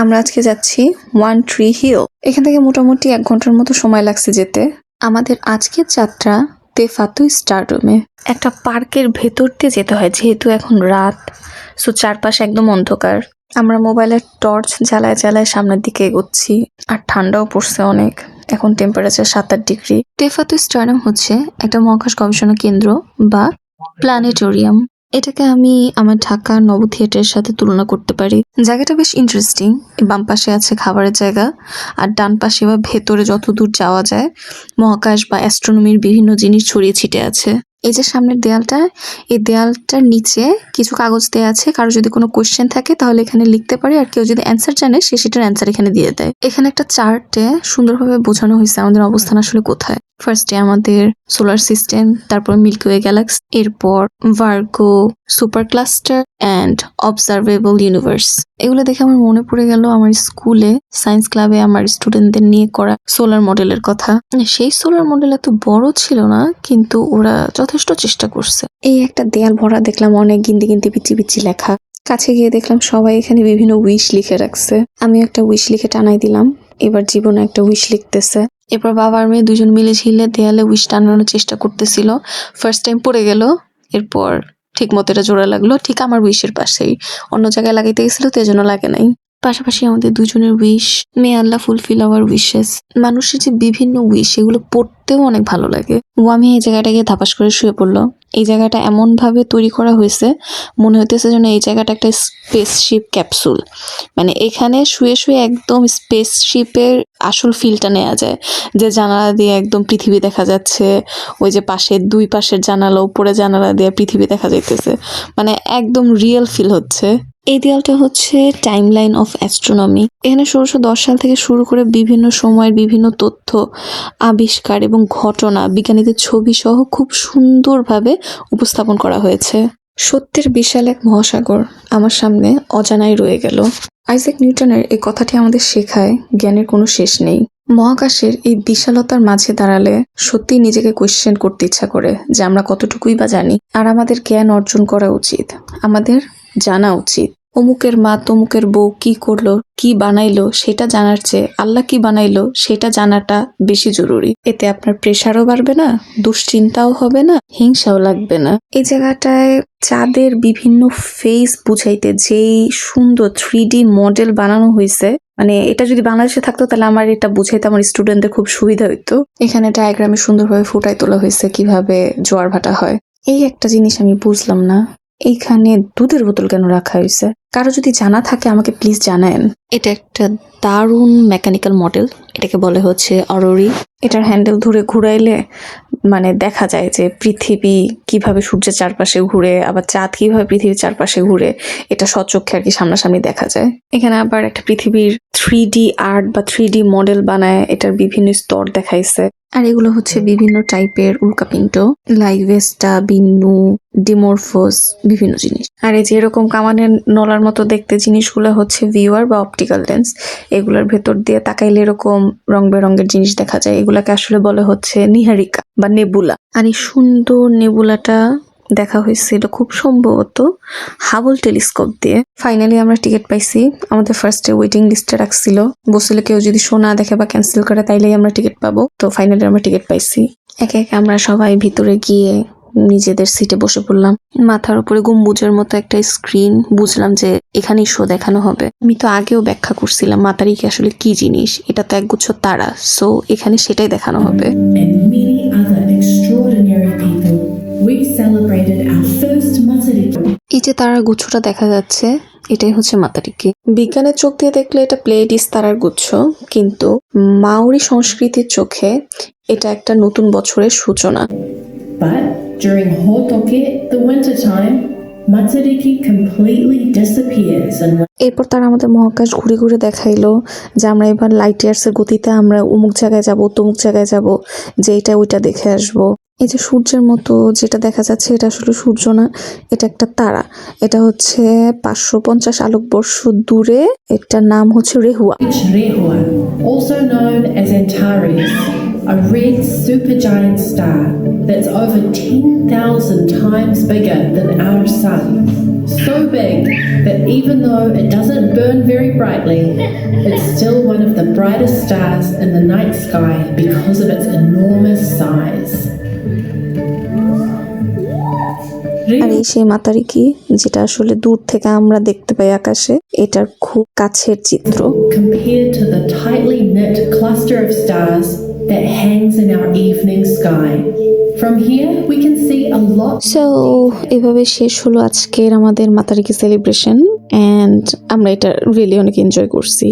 আমরা আজকে যাচ্ছি ওয়ান ট্রি হিল। এখান থেকে মোটামুটি 1 ঘন্টার মতো সময় লাগছে যেতে। আমাদের আজকের যাত্রা তেফাতু স্টারডমে। একটা পার্কের ভেতর দিয়ে যেতে হয় যেহেতু এখন রাত, সো চারপাশে একদম অন্ধকার। আমরা মোবাইলের টর্চ জ্বালায় জ্বালায় সামনের দিকে এগোচ্ছি, আর ঠান্ডাও পড়ছে অনেক। এখন টেম্পারেচার 7-8 ডিগ্রি। তেফাতু স্টারডম হচ্ছে একটা মহাকাশ গবেষণা কেন্দ্র বা প্ল্যানেটোরিয়াম। এটাকে আমি আমার ঢাকা নব থিয়েটারের সাথে তুলনা করতে পারি। জায়গাটা বেশ ইন্টারেস্টিং। বাম পাশে আছে খাবারের জায়গা, আর ডান পাশে বা ভেতরে যতদূর যাওয়া যায় মহাকাশ বা অ্যাস্ট্রোনমির বিভিন্ন জিনিস ছড়িয়ে ছিটে আছে। এই যে সামনের দেয়ালটা, এই দেয়ালটার নিচে কিছু কাগজ দেওয়া আছে। কারো যদি কোনো কোয়েশ্চেন থাকে তাহলে এখানে লিখতে পারে, আর কেউ যদি অ্যান্সার জানে সে সেটার অ্যান্সার এখানে দিয়ে দেয়। এখানে একটা চার্টে সুন্দরভাবে বোঝানো হয়েছে আমাদের অবস্থান আসলে কোথায়। ফার্স্টে আমাদের সোলার সিস্টেম, তারপর মিল্কি ওয়ে গ্যালাক্সি, এরপর Virgo, super cluster and observable universe. এগুলো দেখে আমার মনে পড়ে গেল আমার স্কুলে সায়েন্স ক্লাবে আমার স্টুডেন্টদের নিয়ে করা সোলার মডেলের কথা। সেই সোলার মডেল এত বড় ছিল না, কিন্তু ওরা যথেষ্ট চেষ্টা করছে। এই একটা দেয়াল ভরা দেখলাম অনেক গিনতি গিনতি পিচি পিচি লেখা। কাছে গিয়ে দেখলাম সবাই এখানে বিভিন্ন উইশ লিখে রাখছে। আমি একটা উইশ লিখে টানাই দিলাম, এবার জীবনে একটা উইশ লিখতেছে। এরপর বাবা আর মেয়ে দুজন মিলে ঝিলে দেয়ালে উইশ টানানোর চেষ্টা করতেছিল। ফার্স্ট টাইম পড়ে গেল, এরপর ঠিক মতো এটা জোড়া লাগলো ঠিক আমার উইশের পাশেই। অন্য জায়গায় লাগাইতে গেছিল তো এজন্য লাগে নাই। পাশাপাশি আমাদের দুজনের উইশ, মে আল্লাহ ফুলফিল আওয়ার উইশেস। মানুষের যে বিভিন্ন উইশ এগুলো পড়তেও অনেক ভালো লাগে। ওয়ামি এই জায়গাটা গিয়ে ধাপাস করে শুয়ে পড়লো। এই জায়গাটা এমন ভাবে তৈরি করা হয়েছে মনে হইতেছে যেন এই জায়গাটা একটা স্পেসশিপ ক্যাপসুল। মানে এখানে শুয়ে শুয়ে একদম স্পেসশিপের আসল ফিলটা নেওয়া যায়। যে জানালা দিয়ে একদম পৃথিবী দেখা যাচ্ছে, ওই যে পাশে দুই পাশের জানালা, উপরে জানালা দিয়ে পৃথিবী দেখা যাইতেছে, মানে একদম রিয়েল ফিল হচ্ছে। এই দেয়ালটা হচ্ছে টাইমলাইন অফ অ্যাস্ট্রোনমি। এখানে 1610 সাল থেকে শুরু করে বিভিন্ন সময়ের বিভিন্ন তথ্য, আবিষ্কার এবং ঘটনা বিজ্ঞানীদের ছবি সহ খুব সুন্দরভাবে উপস্থাপন করা হয়েছে। সত্যের বিশাল এক মহাসাগর আমার সামনে অজানাই রয়ে গেল। আইজ্যাক নিউটনের এই কথাটি আমাদের শেখায় জ্ঞানের কোনো শেষ নেই। মহাকাশের এই বিশালতার মাঝে দাঁড়ালে সত্যি নিজেকে কোয়েশ্চেন করতে ইচ্ছা করে যে আমরা কতটুকুই বা জানি। আর আমাদের জ্ঞান অর্জন করা উচিত, আমাদের জানা উচিত। অমুকের মা তমুকের বউ কি করলো, কি বানাইলো সেটা জানার চেয়ে আল্লাহ কি বানাইলো সেটা জানাটা বেশি জরুরি। এতে আপনার প্রেশারও বাড়বে না, দুশ্চিন্তাও হবে না, হিংসাও লাগবে না। এই জায়গাটায় চাঁদের বিভিন্ন ফেস বুঝাইতে যেই সুন্দর 3D মডেল বানানো হয়েছে, মানে এটা যদি বাংলাদেশে থাকতো তাহলে আমার এটা বুঝাইতে আমার স্টুডেন্টদের খুব সুবিধা হইতো। এখানে ডায়াগ্রামে সুন্দরভাবে ফুটাই তোলা হয়েছে কিভাবে জোয়ার ভাটা হয়। এই একটা জিনিস আমি বুঝলাম না, এইখানে দুধের বোতল কেন রাখা হয়েছে? কারো যদি জানা থাকে আমাকে প্লিজ জানান। এটা একটা দারুণ মেকানিক্যাল মডেল, এটাকে বলে হচ্ছে অরোরি। এটার হ্যান্ডেল ধরে ঘুরাইলে মানে দেখা যায় যে পৃথিবী কিভাবে সূর্যের চারপাশে ঘুরে, আবার চাঁদ কিভাবে পৃথিবীর চারপাশে ঘুরে, এটা সচক্ষে আর কি সামনাসামনি দেখা যায়। এখানে আবার একটা পৃথিবীর 3D আর্ট বা 3D মডেল বানায়, এটার বিভিন্ন স্তর দেখাইছে। আর এগুলো হচ্ছে বিভিন্ন টাইপের উল্কাপিণ্ড, লাইভেস্টা, বিন্নু, ডিমোরফোস, বিভিন্ন জিনিস। আর এই যে এরকম কামানের নলার মতো দেখতে জিনিসগুলো হচ্ছে ভিউয়ার বা অপটিক্যাল লেন্স। এগুলোর ভেতর দিয়ে তাকাইলে এরকম রং বেরঙের জিনিস দেখা যায়। এগুলাকে আসলে বলে হচ্ছে নিহারিকা বা নেবুলা। আর এই সুন্দর নেবুলাটা দেখা হয়েছিল খুব সম্ভবত হাবল টেলিস্কোপ দিয়ে। ফাইনালি আমরা টিকিট পাইছি। আমাদের ফার্স্টে ওয়েটিং লিস্টে রাখছিল, বলছিল কেউ যদি শো না দেখে বা ক্যান্সেল করে তাইলেই আমরা টিকিট পাবো। তো ফাইনালি আমরা টিকিট পাইছি। একে একে আমরা সবাই ভিতরে গিয়ে নিজেদের সিটে বসে পড়লাম। মাথার উপরে গম্বুজের মতো একটা স্ক্রিন, বুঝলাম যে এখানেই শো দেখানো হবে। আমি তো আগেও ব্যাখ্যা করছিলাম মাতারিকে আসলে কি জিনিস, এটা তো একগুচ্ছ তারা, সো এখানে সেটাই দেখানো হবে। এই যে তারার গুচ্ছটা দেখা যাচ্ছে, এটাই হচ্ছে মাতারিকে। বিজ্ঞানের চোখ দিয়ে দেখলে এটা প্লেডিস তারার গুচ্ছ, কিন্তু মাওরি সংস্কৃতির চোখে এটা একটা নতুন বছরের সূচনা। But during Hotoke, the winter time, Matariki completely disappears and এরপর তারা আমাদের মহাকাশ ঘুরে ঘুরে দেখাইলো যে আমরা এবার লাইট ইয়ার্সের গতিতে আমরা অমুক জায়গায় যাব, তমুক জায়গায় যাব, যে এটা ওইটা দেখে আসবো। এই যে সূর্যের মতো যেটা দেখা যাচ্ছে এটা আসলে সূর্য না, এটা একটা তারা। এটা হচ্ছে 550 আলোকবর্ষ দূরে। এটার নাম হচ্ছে রেহুয়া। Which Rehua, also known as Antares, a red supergiant star that's over 10,000 times bigger than our sun. So big that even though it doesn't burn very brightly, it's still one of the brightest stars in the night sky because of its enormous size. আর এই সেই মাতারিকি যেটা আসলে দূর থেকে আমরা দেখতে পাই আকাশে, এটার খুব কাছের চিত্র। Compared to the tightly knit cluster of stars that hangs in our evening sky. From here we can see a lot. So এভাবে শেষ হলো আজকের আমাদের মাতারিকি সেলিব্রেশন, অ্যান্ড আমরা এটা রিয়েলি অনেক এনজয় করছি।